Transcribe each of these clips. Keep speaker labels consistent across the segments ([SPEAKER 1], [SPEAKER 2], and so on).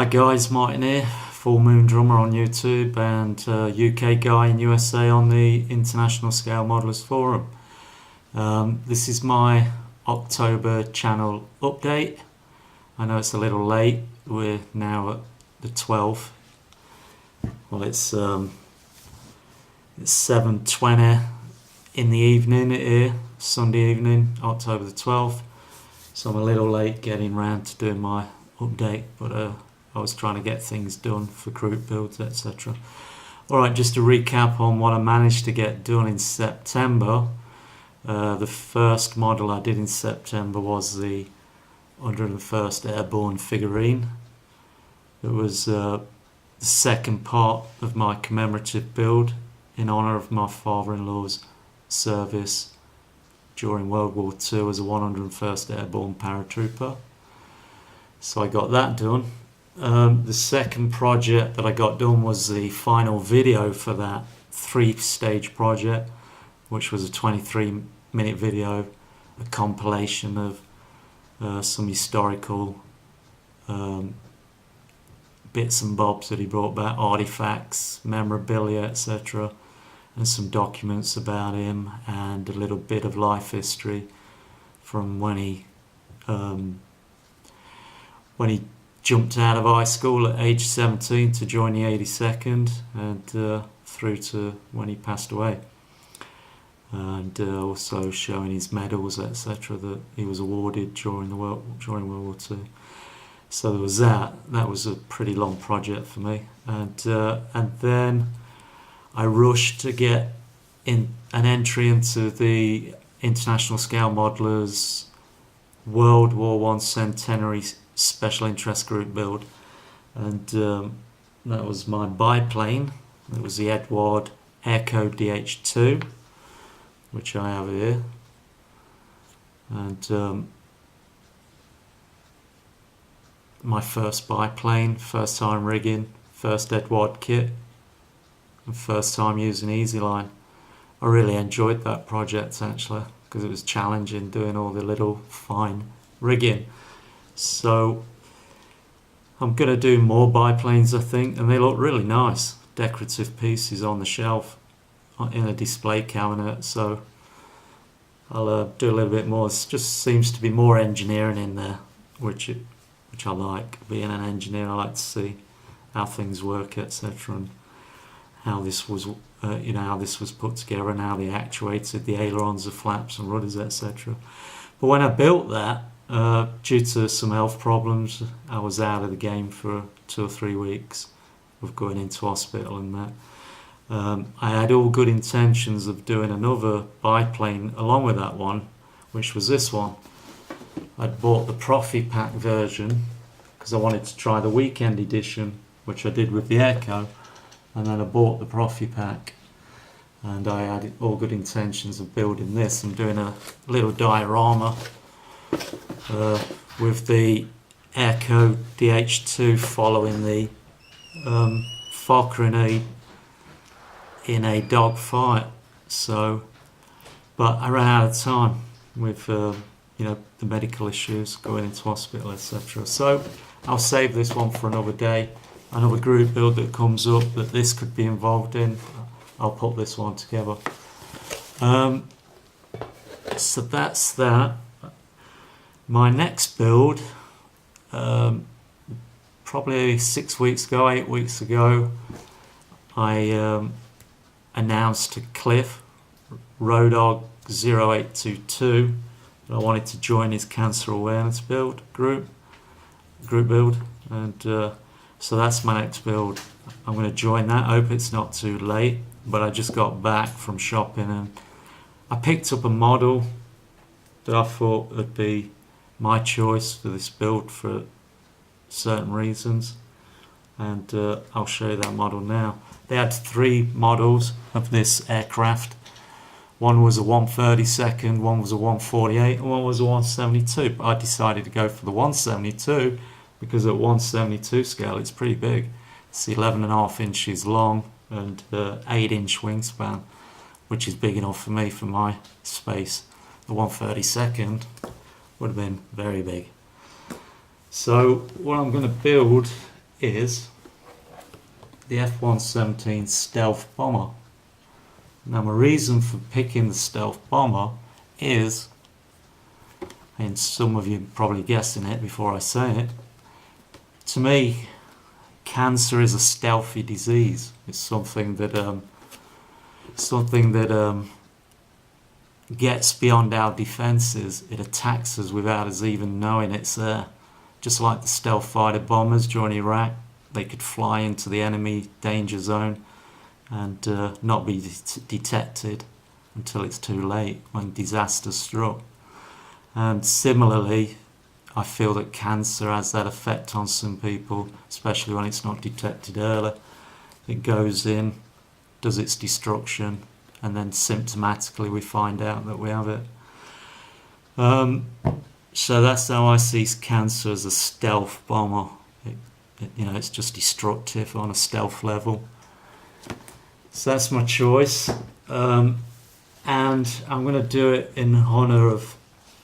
[SPEAKER 1] Hi guys, Martin here, Full Moon Drummer on YouTube and UK guy in USA on the International Scale Modelers Forum. This is my October channel update. I know it's a little late, we're now at the 12th. Well, it's 7:20 in the evening here, Sunday evening, October the 12th. So I'm a little late getting round to doing my update, but I was trying to get things done for group builds, etc. Alright, just to recap on what I managed to get done in September. The first model I did in September was the 101st Airborne figurine. It was the second part of my commemorative build in honour of my father-in-law's service during World War II as a 101st Airborne paratrooper. So I got that done. The second project that I got done was the final video for that 3-stage project, which was a 23-minute video, a compilation of some historical bits and bobs that he brought back, artifacts, memorabilia, etc., and some documents about him and a little bit of life history from when he jumped out of high school at age 17 to join the 82nd and through to when he passed away, and also showing his medals, etc., that he was awarded during World War II. So there was that was a pretty long project for me, and then I rushed to get in an entry into the International Scale Modelers World War I Centenary Special Interest Group build, and that was my biplane. It was the Edward Airco DH2, which I have here, and my first biplane, first time rigging, first Edward kit, and first time using EasyLine. I really enjoyed that project actually, because it was challenging doing all the little fine rigging. So I'm going to do more biplanes, I think, and they look really nice, decorative pieces on the shelf in a display cabinet. So I'll do a little bit more. It just seems to be more engineering in there, which I like. Being an engineer, I like to see how things work, etc., and how this was how this was put together and how they actuated the ailerons, the flaps and rudders, etc. But when I built that, due to some health problems, I was out of the game for 2 or 3 weeks of going into hospital and that. I had all good intentions of doing another biplane along with that one, which was this one. I'd bought the Profi Pack version because I wanted to try the weekend edition, which I did with the Airco, and then I bought the Profi Pack, and I had all good intentions of building this and doing a little diorama with the Airco DH2 following the Fokker in a dog fight. So, but I ran out of time with the medical issues, going into hospital, etc. So I'll save this one for another day. Another group build that comes up that this could be involved in, I'll put this one together. So that's that. My next build, probably 6 weeks ago, 8 weeks ago, I announced to Cliff, Rodog 0822, that I wanted to join his cancer awareness group build, and so that's my next build. I'm going to join that. I hope it's not too late, but I just got back from shopping and I picked up a model that I thought would be my choice for this build for certain reasons, and I'll show you that model now. They had 3 models of this aircraft. One was a 132nd, one was a 148, and one was a 172. But I decided to go for the 172 because at 172 scale it's pretty big. It's 11.5 inches long and 8-inch wingspan, which is big enough for me for my space. The 132nd would have been very big. So what I'm going to build is the F-117 Stealth Bomber. Now my reason for picking the Stealth Bomber is, and some of you are probably guessing it before I say it, to me cancer is a stealthy disease. It's something that gets beyond our defences. It attacks us without us even knowing it's there. Just like the stealth fighter bombers during Iraq, they could fly into the enemy danger zone and not be detected until it's too late when disaster struck. And similarly, I feel that cancer has that effect on some people, especially when it's not detected early. It goes in, does its destruction, and then symptomatically we find out that we have it. So that's how I see cancer, as a stealth bomber. It's just destructive on a stealth level. So that's my choice. And I'm going to do it in honour of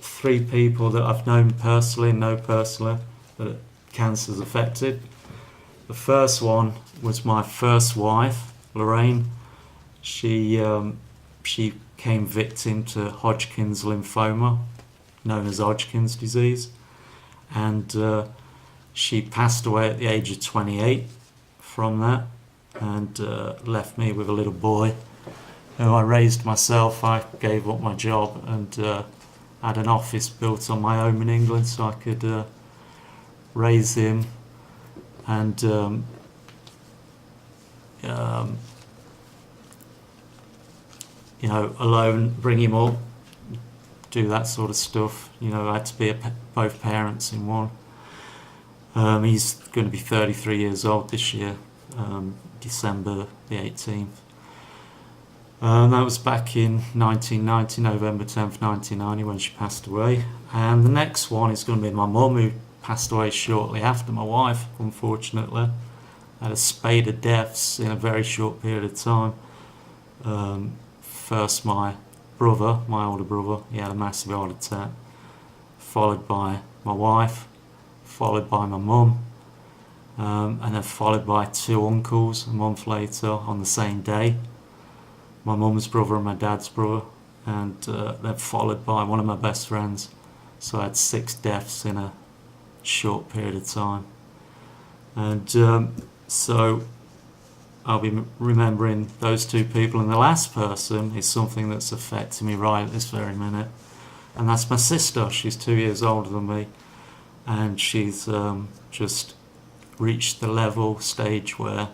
[SPEAKER 1] 3 people that I've known personally and know personally that cancer's affected. The first one was my first wife, Lorraine. She came victim to Hodgkin's lymphoma, known as Hodgkin's disease, and she passed away at the age of 28 from that, and left me with a little boy who I raised myself. I gave up my job and had an office built on my home in England so I could raise him and alone, bring him up, do that sort of stuff. I had to be both parents in one. He's going to be 33 years old this year, December the 18th. That was back in 1990, November 10th, 1990, when she passed away. And the next one is going to be my mum, who passed away shortly after my wife, unfortunately. Had a spate of deaths in a very short period of time. First my brother, my older brother, he had a massive heart attack, followed by my wife, followed by my mum, and then followed by 2 uncles a month later on the same day, my mum's brother and my dad's brother, and then followed by one of my best friends. So I had 6 deaths in a short period of time. And so I'll be remembering those 2 people, and the last person is something that's affecting me right at this very minute, and that's my sister. She's 2 years older than me, and she's just reached the stage where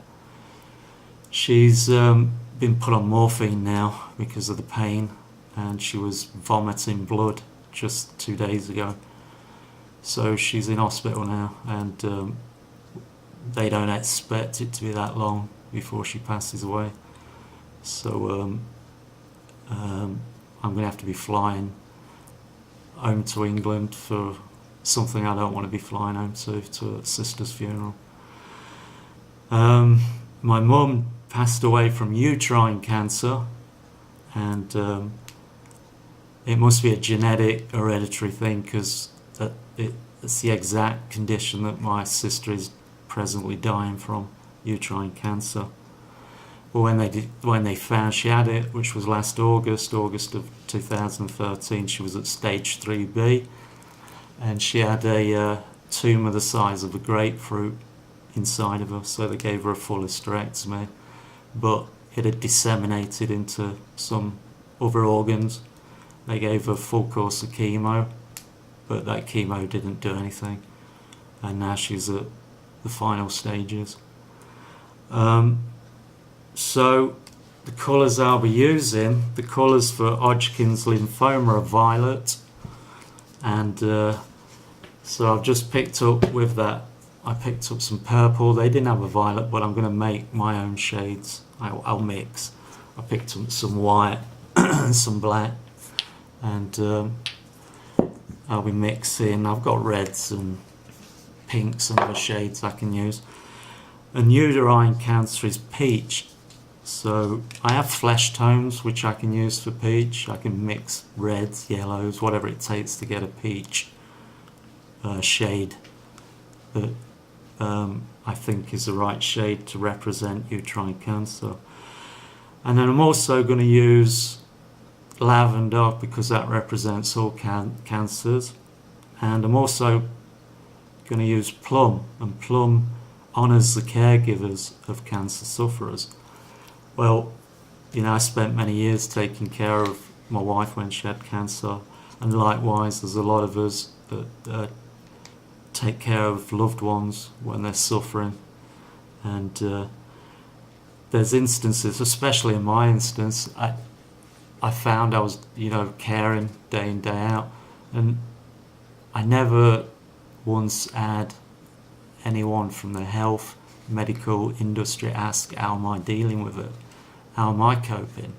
[SPEAKER 1] she's been put on morphine now because of the pain, and she was vomiting blood just 2 days ago. So she's in hospital now, and they don't expect it to be that long before she passes away. So I'm going to have to be flying home to England for something I don't want to be flying home to a sister's funeral. My mum passed away from uterine cancer, and it must be a genetic hereditary thing, because it's the exact condition that my sister is presently dying from, uterine cancer. But when they found she had it, which was last August of 2013, she was at stage 3B, and she had a tumour the size of a grapefruit inside of her, so they gave her a full hysterectomy, but it had disseminated into some other organs. They gave her a full course of chemo, but that chemo didn't do anything, and now she's at the final stages. So the colours I'll be using, the colours for Hodgkin's lymphoma are violet, and so I've just picked up with that, I picked up some purple. They didn't have a violet, but I'm going to make my own shades. I'll mix. I picked up some white and some black, and I'll be mixing. I've got reds and pinks and other shades I can use. And uterine cancer is peach, so I have flesh tones which I can use for peach. I can mix reds, yellows, whatever it takes to get a peach shade that I think is the right shade to represent uterine cancer. And then I'm also going to use lavender because that represents all cancers. And I'm also going to use plum, and plum honours the caregivers of cancer sufferers. Well, I spent many years taking care of my wife when she had cancer, and likewise there's a lot of us that take care of loved ones when they're suffering. And there's instances, especially in my instance, I found I was caring day in, day out, and I never once had anyone from the health medical industry ask, how am I dealing with it? How am I coping?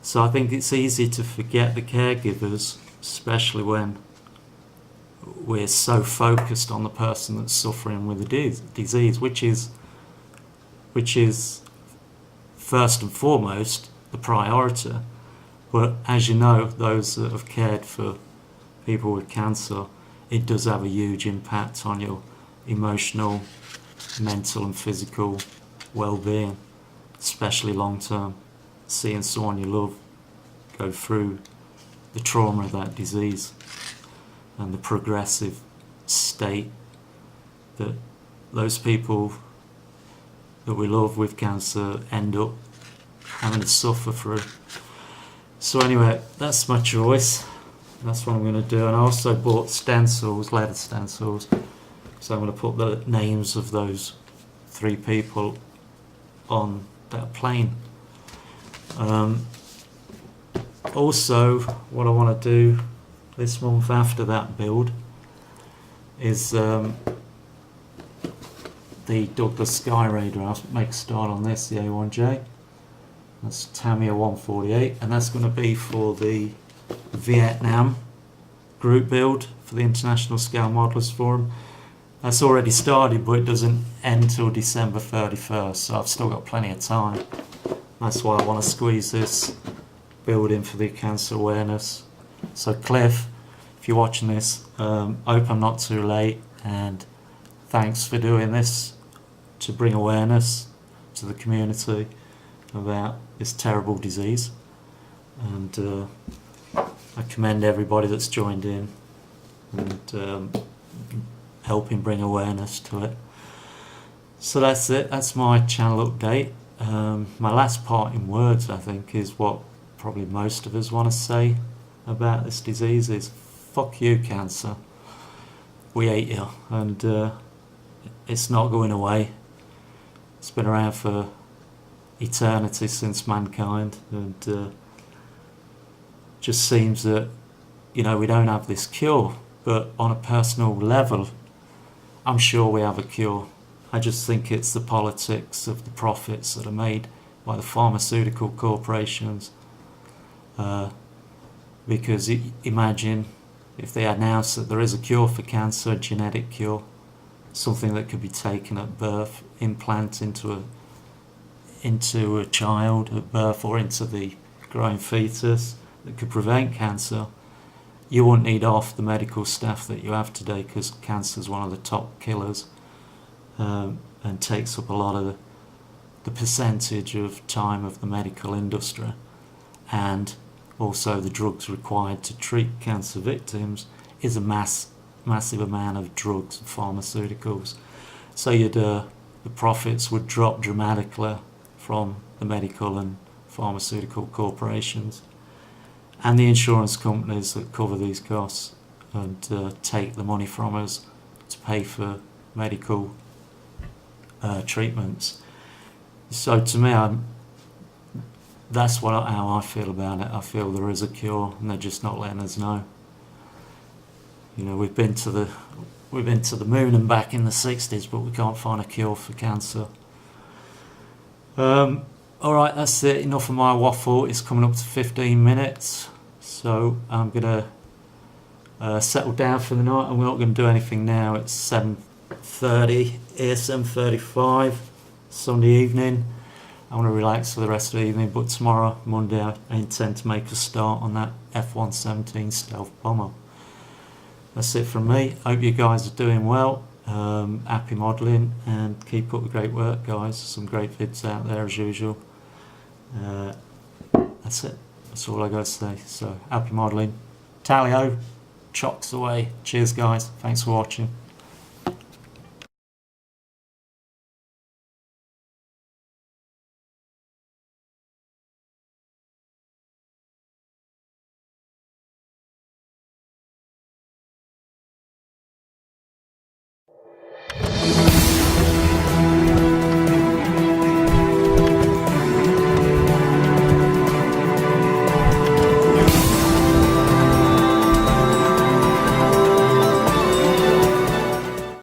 [SPEAKER 1] So I think it's easy to forget the caregivers, especially when we're so focused on the person that's suffering with the disease, which is first and foremost the priority. But as you know, those that have cared for people with cancer, it does have a huge impact on your emotional, mental and physical well-being, especially long-term. Seeing someone you love go through the trauma of that disease and the progressive state that those people that we love with cancer end up having to suffer through. So anyway, that's my choice. That's what I'm going to do. And I also bought stencils, leather stencils, so I'm going to put the names of those 3 people on that plane. Also, what I want to do this month after that build is the Douglas Sky Raider. I'll make a start on this, the A1J. That's Tamiya 148, and that's going to be for the Vietnam group build for the International Scale Modelers Forum. That's already started, but it doesn't end till December 31st, so I've still got plenty of time. That's why I want to squeeze this build in for the cancer awareness. So Cliff, if you're watching this, hope I'm not too late, and thanks for doing this to bring awareness to the community about this terrible disease. And I commend everybody that's joined in and helping bring awareness to it. So that's it. That's my channel update. My last parting words, I think, is what probably most of us want to say about this disease is, fuck you, cancer. We hate you, and it's not going away. It's been around for eternity, since mankind, and just seems that we don't have this cure, but on a personal level I'm sure we have a cure. I just think it's the politics of the profits that are made by the pharmaceutical corporations, because imagine if they announced that there is a cure for cancer, a genetic cure, something that could be taken at birth, implant into a child at birth or into the growing fetus, that could prevent cancer. You wouldn't need half the medical staff that you have today, because cancer is one of the top killers, and takes up a lot of the percentage of time of the medical industry, and also the drugs required to treat cancer victims is a massive amount of drugs and pharmaceuticals. So the profits would drop dramatically from the medical and pharmaceutical corporations and the insurance companies that cover these costs and take the money from us to pay for medical treatments. So to me, that's how I feel about it. I feel there is a cure, and they're just not letting us know. We've been to the moon and back in the 60s, but we can't find a cure for cancer. Alright, that's it. Enough of my waffle. It's coming up to 15 minutes. So I'm going to settle down for the night, and we're not going to do anything now. It's 7:30, here 7:35, Sunday evening. I want to relax for the rest of the evening, but tomorrow, Monday, I intend to make a start on that F-117 stealth bomber. That's it from me. Hope you guys are doing well, Happy modelling, and keep up the great work, guys. Some great vids out there as usual. That's it. That's all I got to say. So happy modelling. Tally-ho. Chocks away. Cheers, guys. Thanks for watching.